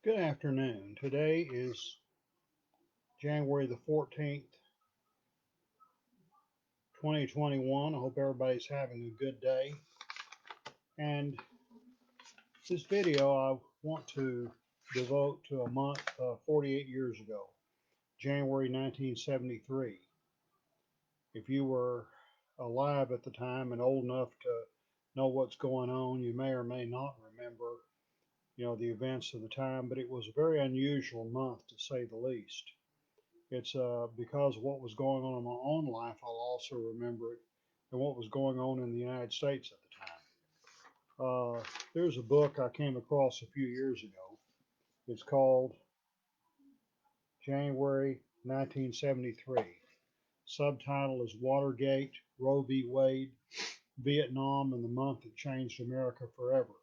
Good afternoon. Today is January the 14th, 2021. I hope everybody's having a good day. And this video I want to devote to a month 48 years ago, January 1973. If you were alive at the time and old enough to know what's going on, you may or may not remember, the events of the time, but it was a very unusual month to say the least. It's because of what was going on in my own life, I'll also remember it, and what was going on in the United States at the time. There's a book I came across a few years ago. It's called January 1973. Subtitle is Watergate, Roe v. Wade, Vietnam, and the Month That Changed America Forever.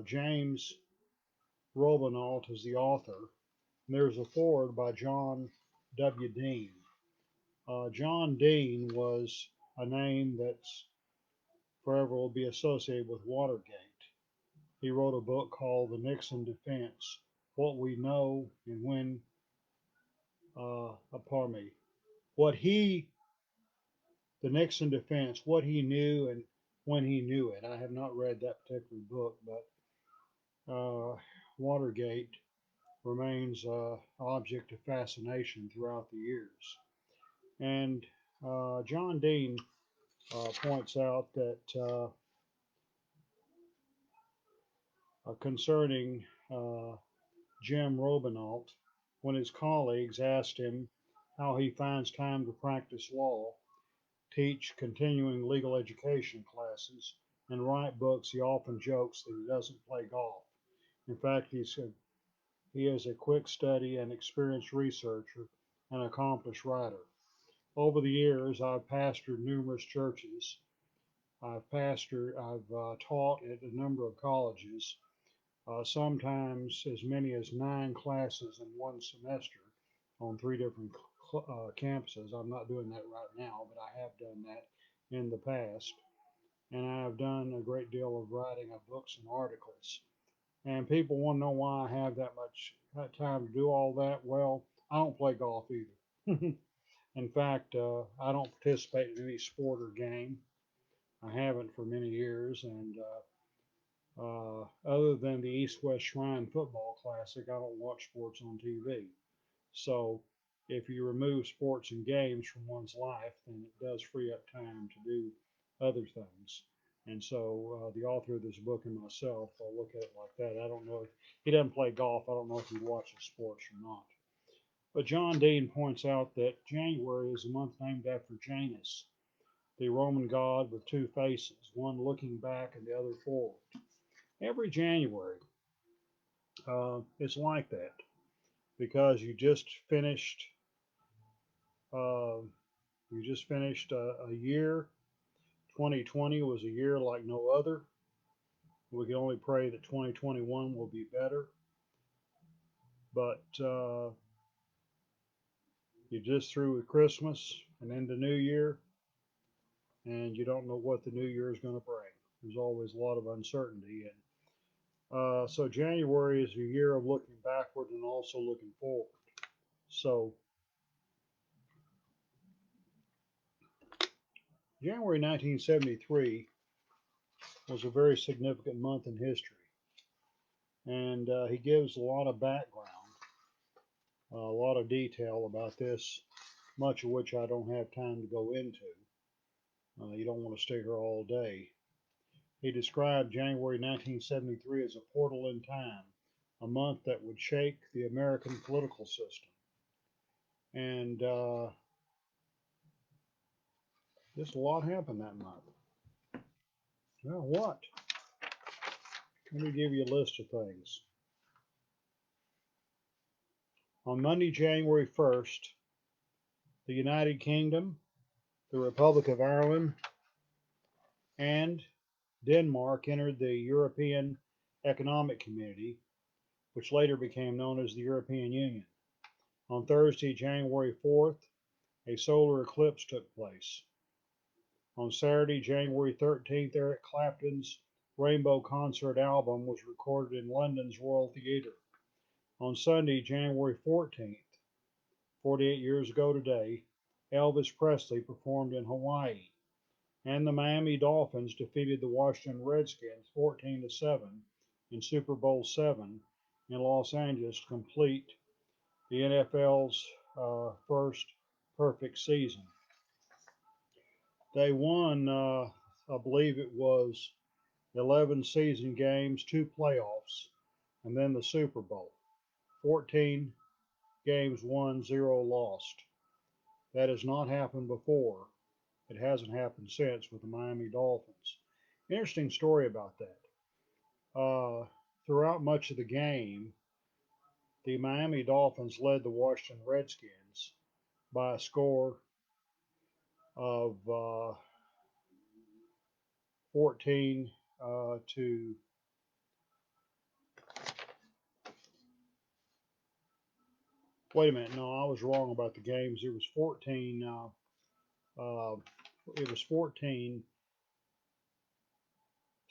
James Robinault is the author, and there's a foreword by John W. Dean. John Dean was a name that's forever will be associated with Watergate. He wrote a book called The Nixon Defense, What We Know and When, pardon me, what he, the Nixon Defense, what he knew and when he knew it. I have not read that particular book, but Watergate remains an object of fascination throughout the years. And John Dean points out that concerning Jim Robinault, when his colleagues asked him how he finds time to practice law, teach continuing legal education classes, and write books, he often jokes that he doesn't play golf. In fact, he said he is a quick study and experienced researcher and accomplished writer. Over the years, I've pastored numerous churches. I've taught at a number of colleges, sometimes as many as 9 classes in one semester on 3 different campuses. I'm not doing that right now, but I have done that in the past. And I have done a great deal of writing of books and articles. And people want to know why I have that much time to do all that. Well, I don't play golf either. In fact, I don't participate in any sport or game. I haven't for many years, and other than the East West Shrine Football Classic, I don't watch sports on TV. So if you remove sports and games from one's life, then it does free up time to do other things. And so the author of this book and myself, I'll look at it like that. I don't know if he doesn't play golf. I don't know if he watches sports or not. But John Dean points out that January is a month named after Janus, the Roman god with 2 faces, one looking back and the other forward. Every January it's like that because uh, you just finished a year. 2020 was a year like no other. We can only pray that 2021 will be better. But you're just through with Christmas and into New Year, and you don't know what the New Year is going to bring. There's always a lot of uncertainty, and so January is a year of looking backward and also looking forward. So January 1973 was a very significant month in history, and he gives a lot of background, a lot of detail about this, much of which I don't have time to go into. You don't want to stay here all day. He described January 1973 as a portal in time, a month that would shake the American political system. And just a lot happened that month. Well, what? Let me give you a list of things. On Monday, January 1st, the United Kingdom, the Republic of Ireland, and Denmark entered the European Economic Community, which later became known as the European Union. On Thursday, January 4th, a solar eclipse took place. On Saturday, January 13th, Eric Clapton's Rainbow Concert album was recorded in London's Royal Theatre. On Sunday, January 14th, 48 years ago today, Elvis Presley performed in Hawaii, and the Miami Dolphins defeated the Washington Redskins 14-7 in Super Bowl VII in Los Angeles to complete the NFL's first perfect season. They won, I believe it was 11 season games, 2 playoffs, and then the Super Bowl. 14 games won, 0 lost. That has not happened before. It hasn't happened since with the Miami Dolphins. Interesting story about that. Throughout much of the game, the Miami Dolphins led the Washington Redskins by a score of 14 to wait a minute. No, I was wrong about the games. It was 14. It was 14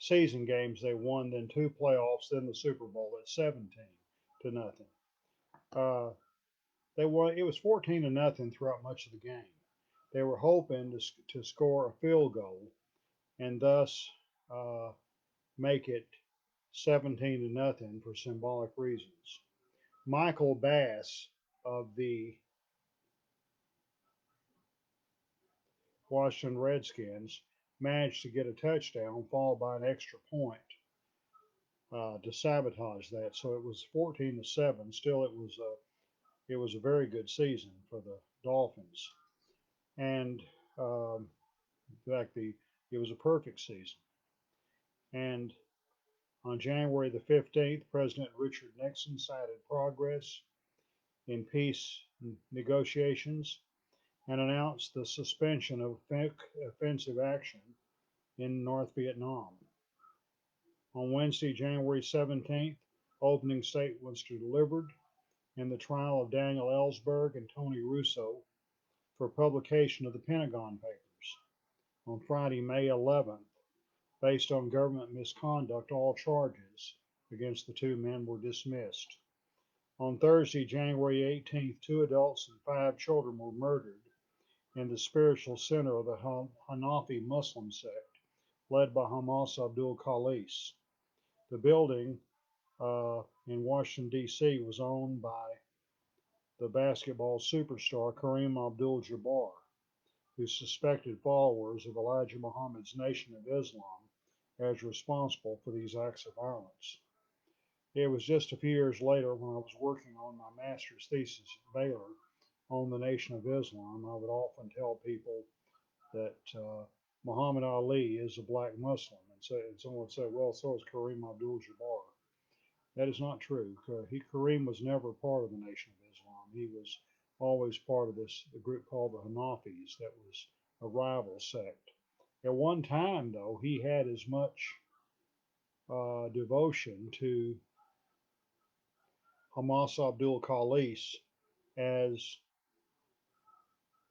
season games they won, then 2 playoffs, then the Super Bowl at 17-0. They won. It was 14-0 throughout much of the game. They were hoping to score a field goal and thus make it 17-0 for symbolic reasons. Michael Bass of the Washington Redskins managed to get a touchdown followed by an extra point to sabotage that. So it was 14-7. Still, it was a very good season for the Dolphins, and in fact, it was a perfect season. And on January the 15th, President Richard Nixon cited progress in peace negotiations and announced the suspension of offensive action in North Vietnam. On Wednesday, January 17th, opening statements were delivered in the trial of Daniel Ellsberg and Tony Russo for publication of the Pentagon Papers. On Friday, May 11th, based on government misconduct, all charges against the 2 men were dismissed. On Thursday, January 18th, 2 adults and 5 children were murdered in the spiritual center of the Hanafi Muslim sect, led by Hamas Abdul Khalis. The building in Washington, D.C. was owned by the basketball superstar Kareem Abdul-Jabbar, whose suspected followers of Elijah Muhammad's Nation of Islam as responsible for these acts of violence. It was just a few years later when I was working on my master's thesis at Baylor on the Nation of Islam. I would often tell people that Muhammad Ali is a black Muslim, and someone would say, well, so is Kareem Abdul-Jabbar. That is not true. Kareem was never part of the Nation of Islam. He was always part of the group called the Hanafis that was a rival sect. At one time, though, he had as much devotion to Hamas Abdul Khalis as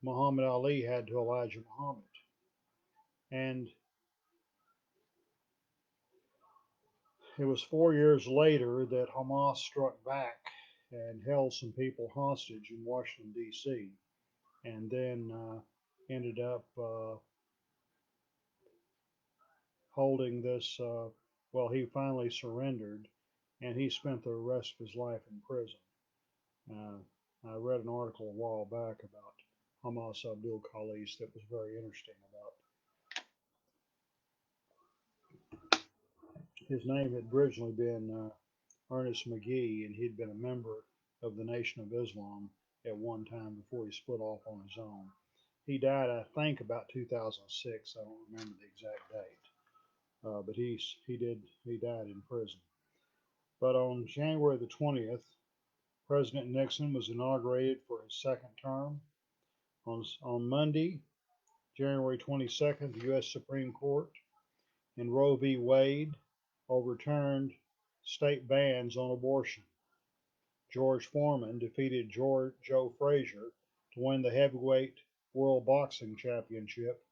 Muhammad Ali had to Elijah Muhammad. And it was 4 years later that Hamas struck back and held some people hostage in Washington, D.C., and then ended up holding this. Well, he finally surrendered, and he spent the rest of his life in prison. I read an article a while back about Hamas Abdul Khalis that was very interesting about. His name had originally been Ernest McGee, and he'd been a member of the Nation of Islam at one time before he split off on his own. He died, I think, about 2006. I don't remember the exact date, but he died in prison. But on January the 20th, President Nixon was inaugurated for his second term. On Monday, January 22nd, the U.S. Supreme Court in Roe v. Wade overturned state bans on abortion. George Foreman defeated Joe Frazier to win the heavyweight world boxing championship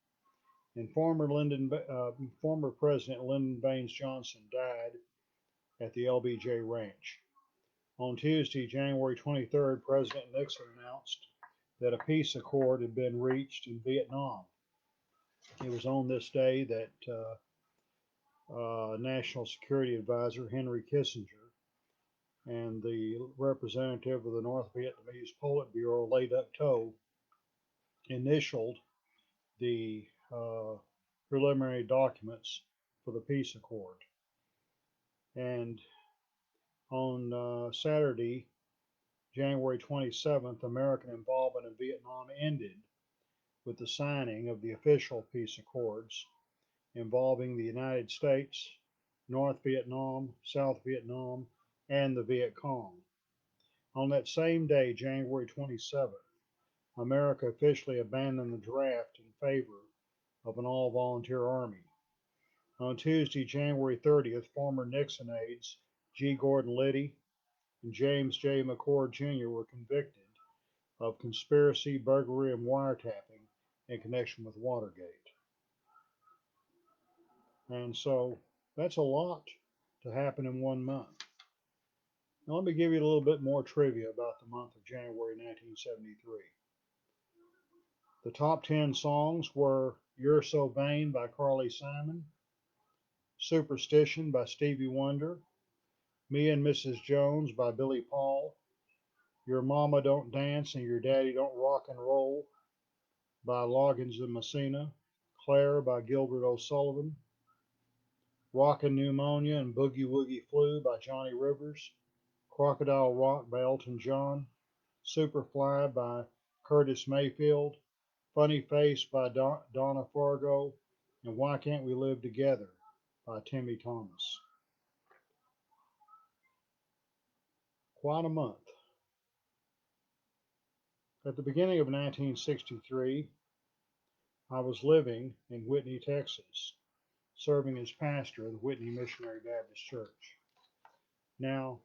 And former President Lyndon Baines Johnson died at the LBJ Ranch. On Tuesday, January 23rd, President Nixon announced that a peace accord had been reached in Vietnam. It was on this day that National Security Advisor Henry Kissinger and the representative of the North Vietnamese Politburo, Le Duc Tho, initialed the preliminary documents for the peace accord. And on Saturday, January 27th, American involvement in Vietnam ended with the signing of the official peace accords involving the United States, North Vietnam, South Vietnam, and the Viet Cong. On that same day, January 27th, America officially abandoned the draft in favor of an all-volunteer army. On Tuesday, January 30th, former Nixon aides G. Gordon Liddy and James J. McCord Jr. were convicted of conspiracy, burglary, and wiretapping in connection with Watergate. And so that's a lot to happen in 1 month. Now, let me give you a little bit more trivia about the month of January 1973. The top 10 songs were You're So Vain by Carly Simon, Superstition by Stevie Wonder, Me and Mrs. Jones by Billy Paul, Your Mama Don't Dance and Your Daddy Don't Rock and Roll by Loggins and Messina, Claire by Gilbert O'Sullivan, Rockin' Pneumonia and Boogie Woogie Flu by Johnny Rivers, Crocodile Rock by Elton John, Superfly by Curtis Mayfield, Funny Face by Donna Fargo, and Why Can't We Live Together by Timmy Thomas. Quite a month. At the beginning of 1963, I was living in Whitney, Texas, serving as pastor of the Whitney Missionary Baptist Church. Now,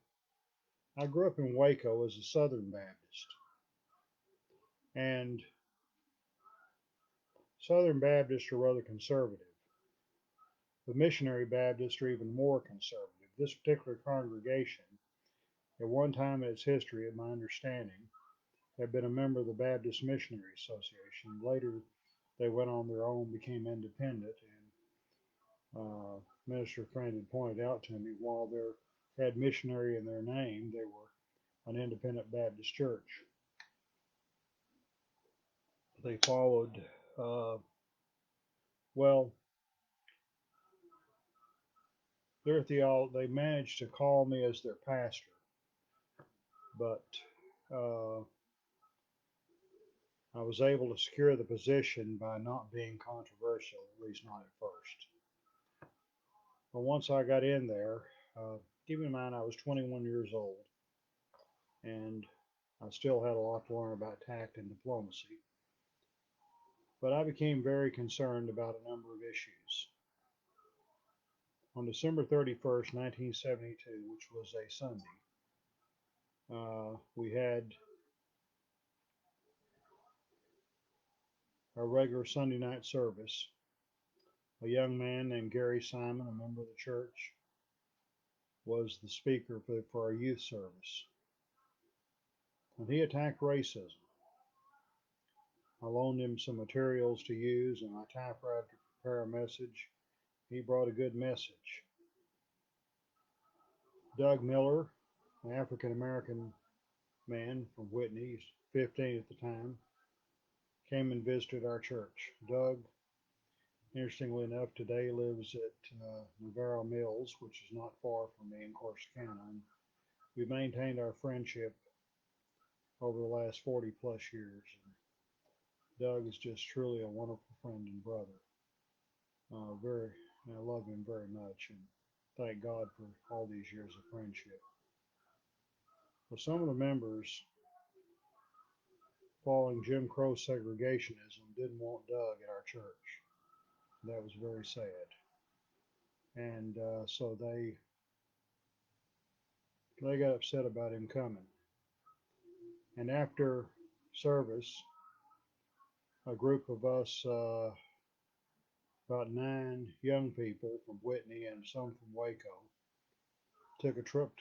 I grew up in Waco as a Southern Baptist, and Southern Baptists are rather conservative. The Missionary Baptists are even more conservative. This particular congregation, at one time in its history, at my understanding, had been a member of the Baptist Missionary Association. Later, they went on their own, became independent, and Minister Friend had pointed out to me, while they had missionary in their name, they were an independent Baptist church. They followed, well, their theology, they managed to call me as their pastor, but I was able to secure the position by not being controversial, at least not at first. But once I got in there, keep in mind I was 21 years old, and I still had a lot to learn about tact and diplomacy. But I became very concerned about a number of issues. On December 31st, 1972, which was a Sunday, we had our regular Sunday night service. A young man named Gary Simon, a member of the church, was the speaker for our youth service. And he attacked racism. I loaned him some materials to use and my typewriter to prepare a message. He brought a good message. Doug Miller, an African American man from Whitney, he's 15 at the time, came and visited our church. Doug, interestingly enough, today lives at Navarro Mills, which is not far from me in Corsicana. And we maintained our friendship over the last 40 plus years. And Doug is just truly a wonderful friend and brother. I love him very much, and thank God for all these years of friendship. Well, some of the members, following Jim Crow segregationism, didn't want Doug at our church. That was very sad. And so they got upset about him coming. And after service, a group of us about 9 young people from Whitney and some from Waco took a trip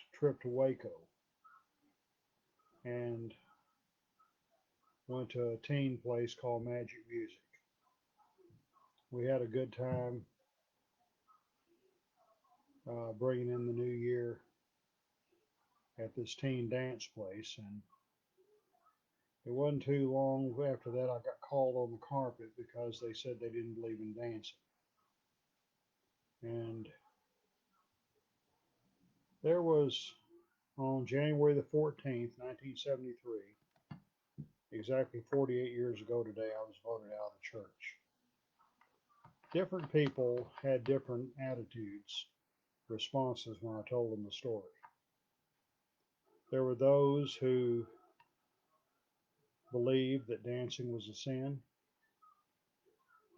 to Waco and went to a teen place called Magic Music. We had a good time bringing in the new year at this teen dance place, and it wasn't too long after that I got called on the carpet because they said they didn't believe in dancing. And there was on January the 14th, 1973, exactly 48 years ago today, I was voted out of the church. Different people had different attitudes, responses when I told them the story. There were those who believed that dancing was a sin,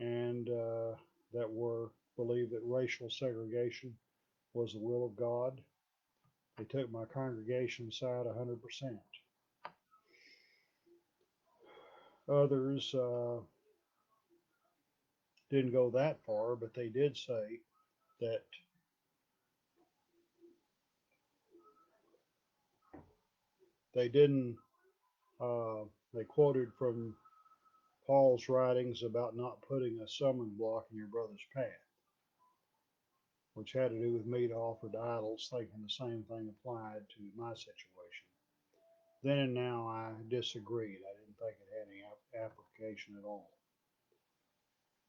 and that believed that racial segregation was the will of God. They took my congregation side 100%. Others didn't go that far, but they did say that they didn't. They quoted from Paul's writings about not putting a stumbling block in your brother's path, which had to do with meat offered to idols, thinking the same thing applied to my situation. Then and now I disagreed. I didn't think it had any application at all.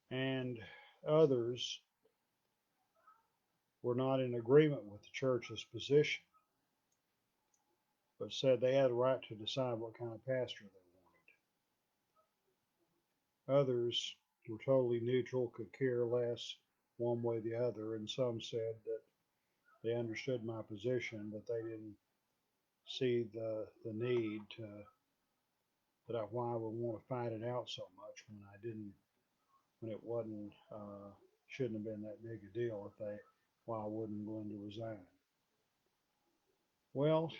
And others were not in agreement with the church's position, but said they had the right to decide what kind of pastor they wanted. Others were totally neutral, could care less one way or the other, and some said that they understood my position, but they didn't see the need to, why I would want to fight it out so much when it wasn't, shouldn't have been that big a deal why I wasn't willing to resign. Well,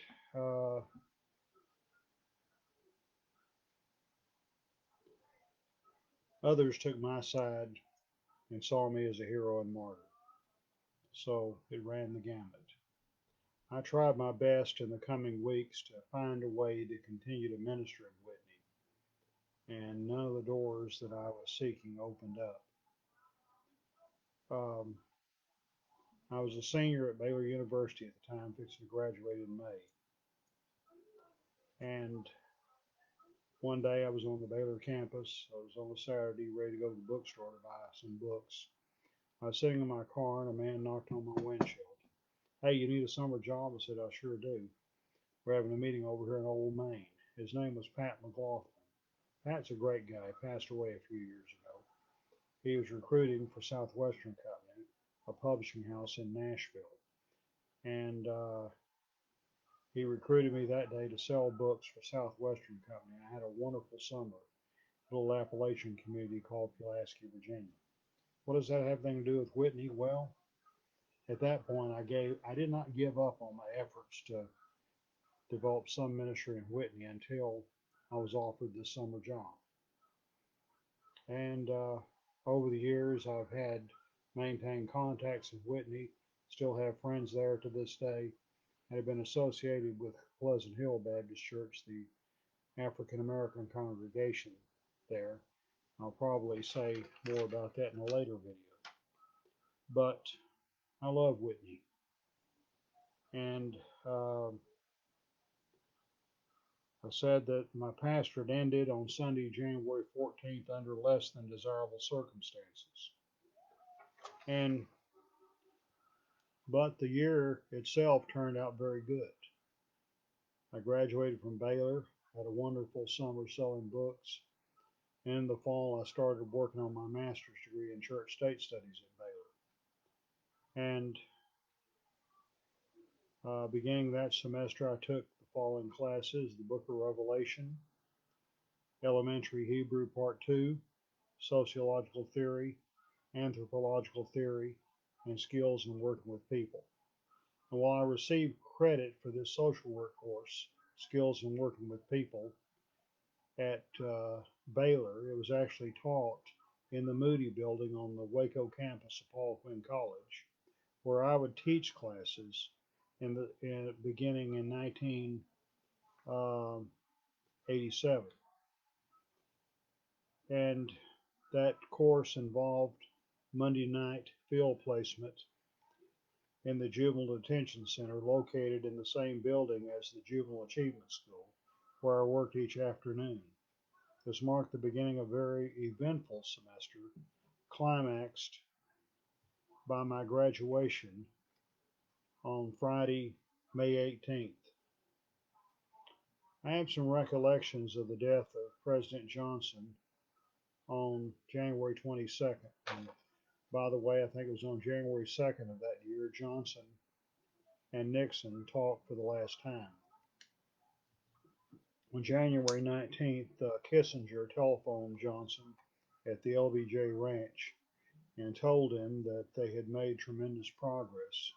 others took my side and saw me as a hero and martyr. So it ran the gamut. I tried my best in the coming weeks to find a way to continue to minister in Whitney, and none of the doors that I was seeking opened up. I was a senior at Baylor University at the time, fixing to graduate in May. And one day I was on the Baylor campus. I was on a Saturday ready to go to the bookstore to buy some books. I was sitting in my car and a man knocked on my windshield. "Hey, you need a summer job?" I said, "I sure do. We're having a meeting over here in Old Main." His name was Pat McLaughlin. Pat's a great guy. He passed away a few years ago. He was recruiting for Southwestern Company, a publishing house in Nashville. And he recruited me that day to sell books for Southwestern Company. I had a wonderful summer in a little Appalachian community called Pulaski, Virginia. What does that have anything to do with Whitney? Well, at that point, I did not give up on my efforts to develop some ministry in Whitney until I was offered this summer job. And over the years, I've maintained contacts in Whitney, still have friends there to this day, and have been associated with Pleasant Hill Baptist Church, the African American congregation there. I'll probably say more about that in a later video. But I love Whitney. And I said that my pastorate ended on Sunday, January 14th, under less than desirable circumstances. But the year itself turned out very good. I graduated from Baylor, had a wonderful summer selling books. In the fall, I started working on my master's degree in church state studies at Baylor. And beginning that semester, I took the following classes: the Book of Revelation, Elementary Hebrew Part 2, Sociological Theory, Anthropological Theory, and Skills in Working with People. And while I received credit for this social work course, Skills in Working with People, at Baylor, it was actually taught in the Moody Building on the Waco campus of Paul Quinn College, where I would teach classes beginning in 1987. And that course involved Monday night field placement in the Juvenile Detention Center located in the same building as the Juvenile Achievement School, where I worked each afternoon. This marked the beginning of a very eventful semester, climaxed by my graduation on Friday, May 18th. I have some recollections of the death of President Johnson on January 22nd. And by the way, I think it was on January 2nd of that year, Johnson and Nixon talked for the last time. On January 19th, Kissinger telephoned Johnson at the LBJ Ranch and told him that they had made tremendous progress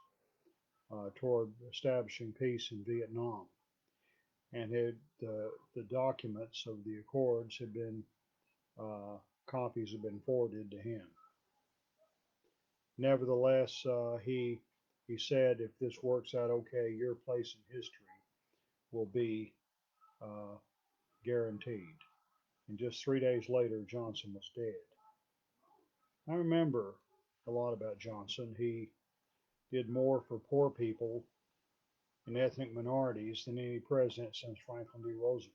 toward establishing peace in Vietnam, and the documents of the accords had been copies had been forwarded to him. Nevertheless, he said, if this works out okay, your place in history will be guaranteed. And just 3 days later, Johnson was dead. I remember a lot about Johnson. He did more for poor people and ethnic minorities than any president since Franklin D. Roosevelt.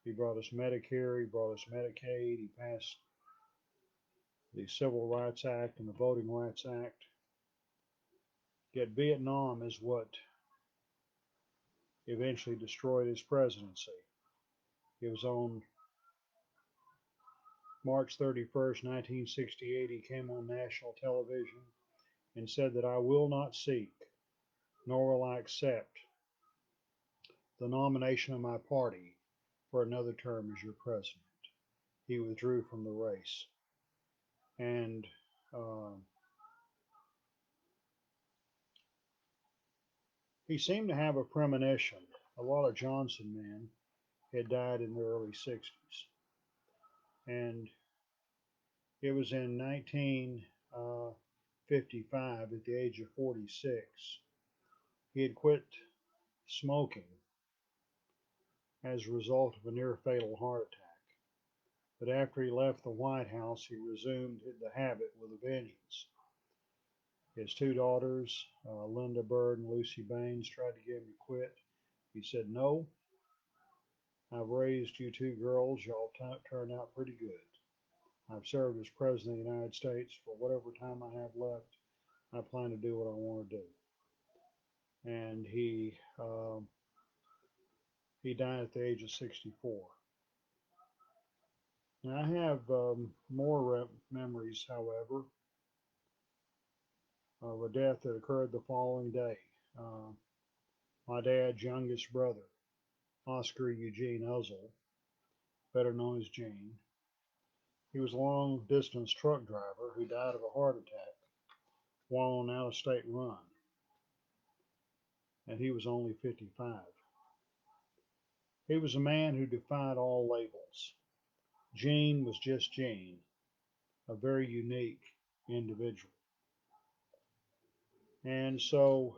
He brought us Medicare, he brought us Medicaid, he passed the Civil Rights Act and the Voting Rights Act. Yet Vietnam is what eventually destroyed his presidency. It was on March 31st, 1968, he came on national television and said that I will not seek, nor will I accept the nomination of my party for another term as your president. He withdrew from the race. And he seemed to have a premonition. A lot of Johnson men had died in the early 60s. And it was in 1955, at the age of 46, he had quit smoking as a result of a near fatal heart attack. But after he left the White House, he resumed the habit with a vengeance. His two daughters, Linda Bird and Lucy Baines, tried to get him to quit. He said, no, I've raised you two girls. Y'all turned out pretty good. I've served as President of the United States for whatever time I have left. I plan to do what I want to do. And he died at the age of 64. Now, I have more memories, however, of a death that occurred the following day. My dad's youngest brother, Oscar Eugene Uzzle, better known as Gene. He was a long-distance truck driver who died of a heart attack while on an out-of-state run, and he was only 55. He was a man who defied all labels. Gene was just Gene, a very unique individual. And so,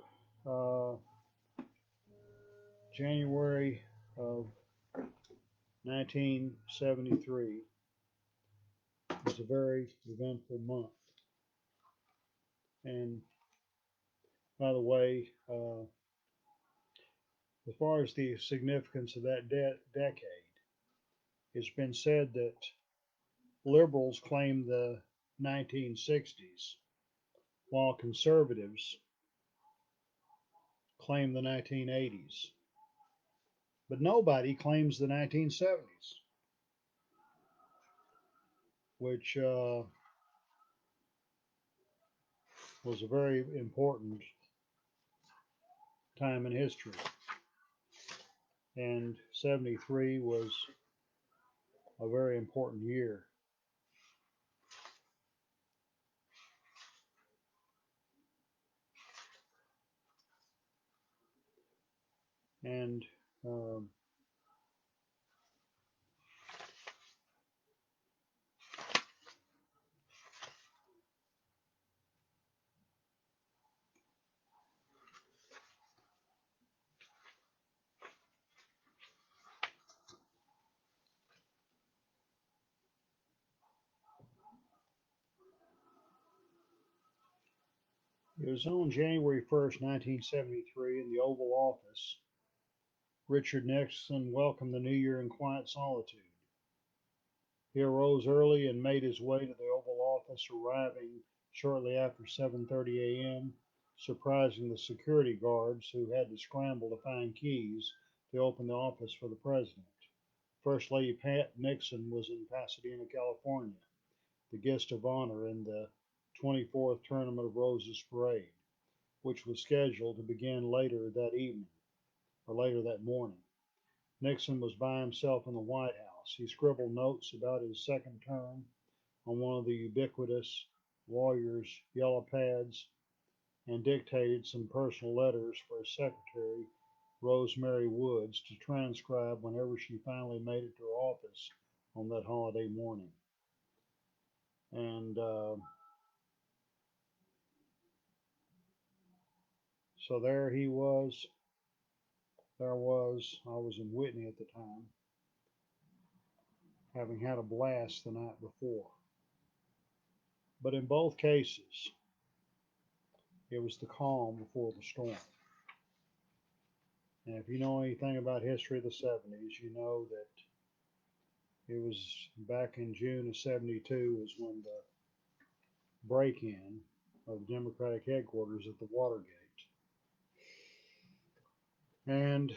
January of 1973 was a very eventful month. And by the way, as far as the significance of that decade, it's been said that liberals claim the 1960s, while conservatives claim the 1980s. But nobody claims the 1970s, which was a very important time in history. And 73 was a very important year. And It was on January 1st, 1973, in the Oval Office. Richard Nixon welcomed the new year in quiet solitude. He arose early and made his way to the Oval Office, arriving shortly after 7:30 a.m., surprising the security guards who had to scramble to find keys to open the office for the president. First Lady Pat Nixon was in Pasadena, California, the guest of honor in the 24th Tournament of Roses parade, which was scheduled to begin later that evening or later that morning. Nixon was by himself in the White House. He scribbled notes about his second term on one of the ubiquitous lawyer's yellow pads and dictated some personal letters for his secretary, Rosemary Woods, to transcribe whenever she finally made it to her office on that holiday morning. And so there he was. I was in Whitney at the time, having had a blast the night before. But in both cases, it was the calm before the storm. And if you know anything about history of the 70s, you know that it was back in June of 72 was when the break-in of Democratic headquarters at the Watergate. And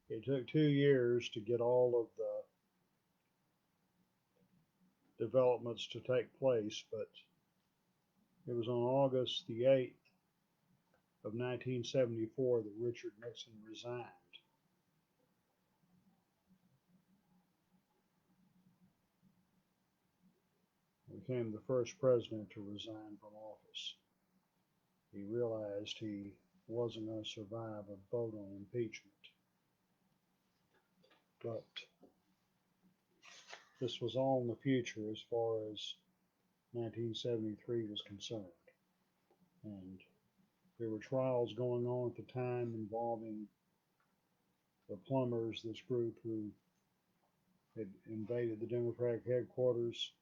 it took 2 years to get all of the developments to take place, but it was on August the 8th of 1974 that Richard Nixon resigned. He became the first president to resign from office. He realized he wasn't going to survive a vote on impeachment. But this was all in the future as far as 1973 was concerned. And there were trials going on at the time involving the plumbers, this group who had invaded the Democratic headquarters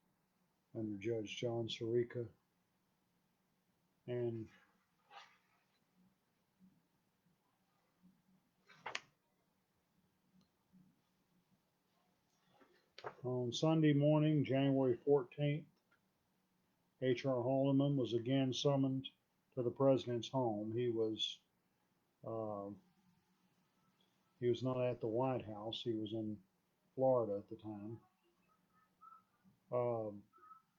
under Judge John Sirica. And on Sunday morning, January 14th, H.R. Haldeman was again summoned to the president's home. Uh, he was not at the White House. He was in Florida at the time.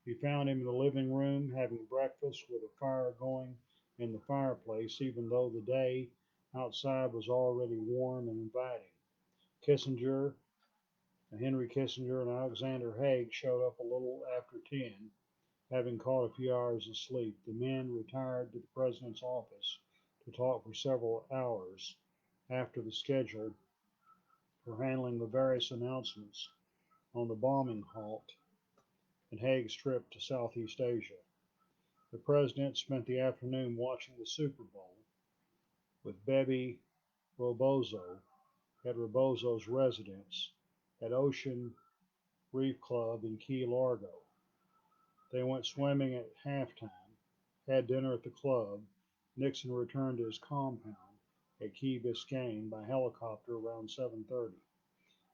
He found him in the living room having breakfast with a fire going in the fireplace, even though the day outside was already warm and inviting. Kissinger, Henry Kissinger, and Alexander Haig showed up a little after 10, having caught a few hours of sleep. The men retired to the president's office to talk for several hours after the schedule for handling the various announcements on the bombing halt and Haig's trip to Southeast Asia. The president spent the afternoon watching the Super Bowl with Bebe Rebozo at Rebozo's residence at Ocean Reef Club in Key Largo. They went swimming at halftime, had dinner at the club. Nixon returned to his compound at Key Biscayne by helicopter around 7:30.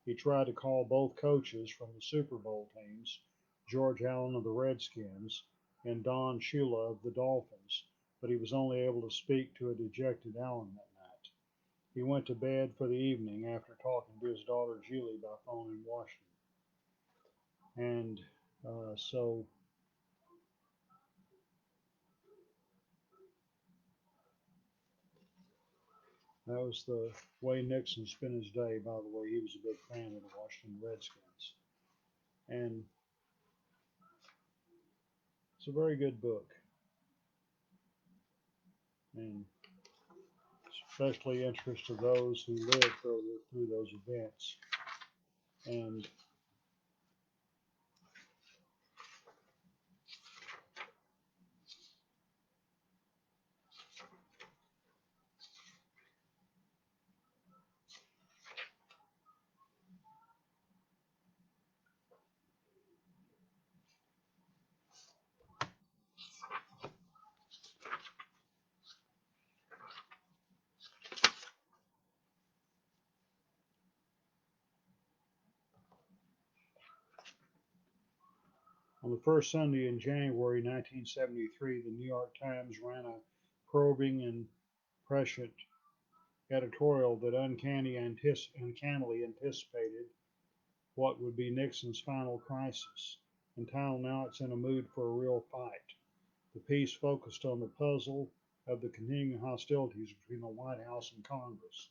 He tried to call both coaches from the Super Bowl teams, George Allen of the Redskins and Don Shula of the Dolphins, but he was only able to speak to a dejected Allen that night. He went to bed for the evening after talking to his daughter Julie by phone in Washington. And so that was the way Nixon spent his day. By the way, he was a big fan of the Washington Redskins. And it's a very good book. And especially interest to those who lived through those events. And On the first Sunday in January 1973, the New York Times ran a probing and prescient editorial that uncannily anticipated what would be Nixon's final crisis. Entitled "Now It's in a Mood for a Real Fight," the piece focused on the puzzle of the continuing hostilities between the White House and Congress.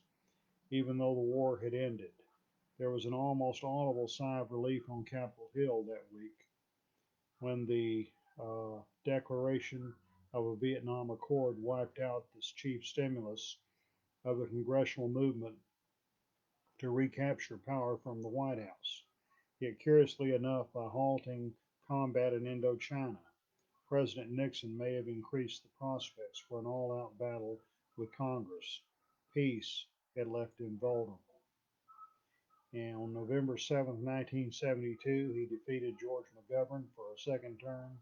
Even though the war had ended, there was an almost audible sigh of relief on Capitol Hill that week when the declaration of a Vietnam Accord wiped out this chief stimulus of the congressional movement to recapture power from the White House. Yet, curiously enough, by halting combat in Indochina, President Nixon may have increased the prospects for an all out battle with Congress. Peace had left him vulnerable. And on November 7, 1972, he defeated George McGovern for a second term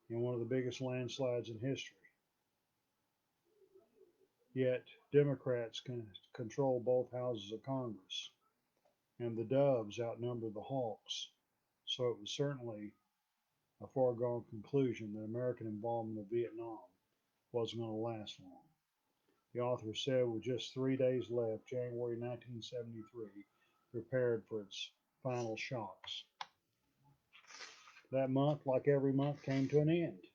in one of the biggest landslides in history. Yet, Democrats control both houses of Congress, and the doves outnumber the hawks, so it was certainly a foregone conclusion that American involvement in Vietnam wasn't going to last long. The author said with just 3 days left, January 1973 prepared for its final shocks. That month, like every month, came to an end,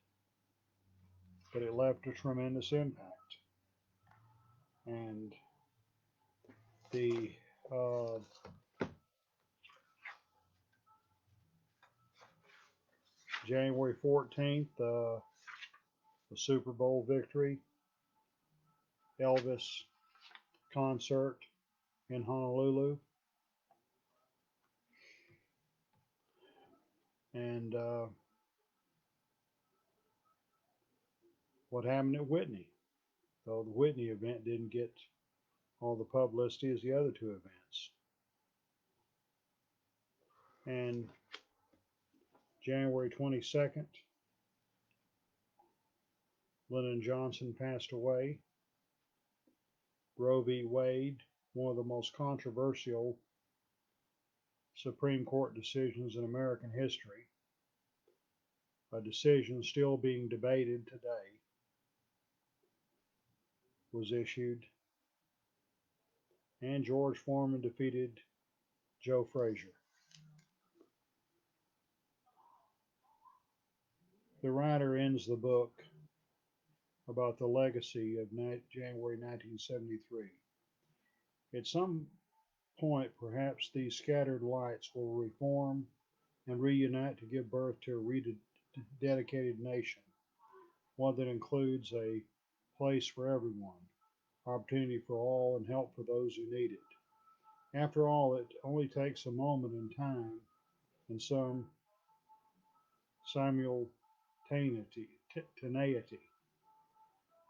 but it left a tremendous impact. And the January 14th, the Super Bowl victory, Elvis concert in Honolulu, and what happened at Whitney. Though the Whitney event didn't get all the publicity as the other two events. And January 22nd, Lyndon Johnson passed away. Roe v. Wade, one of the most controversial Supreme Court decisions in American history, a decision still being debated today, was issued, and George Foreman defeated Joe Frazier. The writer ends the book about the legacy of January 1973. At some point, perhaps these scattered lights will reform and reunite to give birth to a rededicated nation, one that includes a place for everyone, opportunity for all, and help for those who need it. After all, it only takes a moment in time and some simultaneity.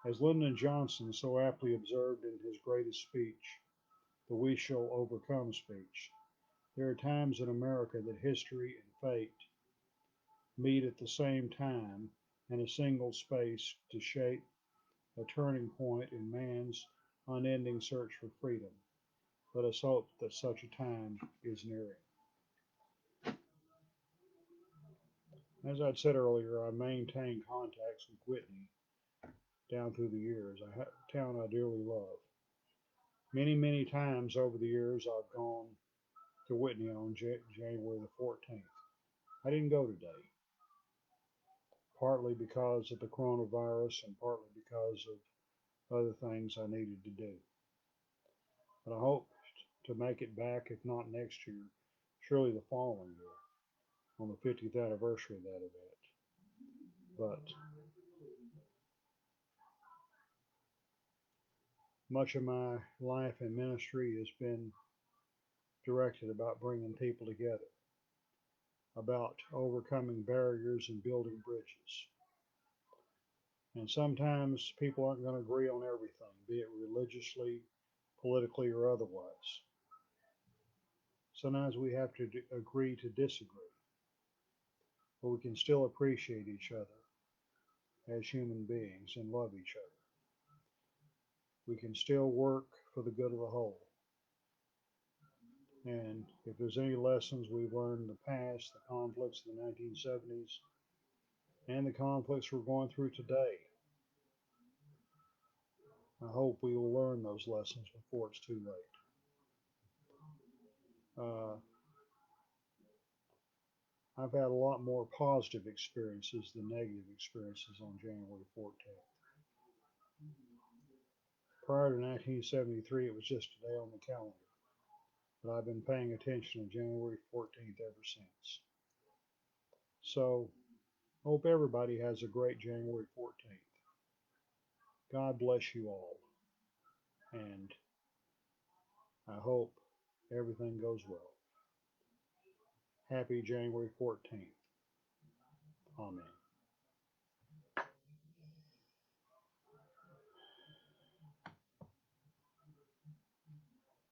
As Lyndon Johnson so aptly observed in his greatest speech, the "We Shall Overcome" speech, there are times in America that history and fate meet at the same time in a single space to shape a turning point in man's unending search for freedom. Let us hope that such a time is nearing. As I said earlier, I maintained contacts with Whitney down through the years, a town I dearly love. Many times over the years, I've gone to Whitney on January the 14th. I didn't go today, partly because of the coronavirus and partly because of other things I needed to do. But I hope to make it back, if not next year, surely the following year, on the 50th anniversary of that event. But much of my life and ministry has been directed about bringing people together, about overcoming barriers and building bridges. And sometimes people aren't going to agree on everything, be it religiously, politically, or otherwise. Sometimes we have to agree to disagree, but we can still appreciate each other as human beings and love each other. We can still work for the good of the whole. And if there's any lessons we've learned in the past, the conflicts of the 1970s, and the conflicts we're going through today, I hope we will learn those lessons before it's too late. I've had a lot more positive experiences than negative experiences on January 14th. Prior to 1973, it was just a day on the calendar, but I've been paying attention to January 14th ever since. So, hope everybody has a great January 14th. God bless you all, and I hope everything goes well. Happy January 14th. Amen.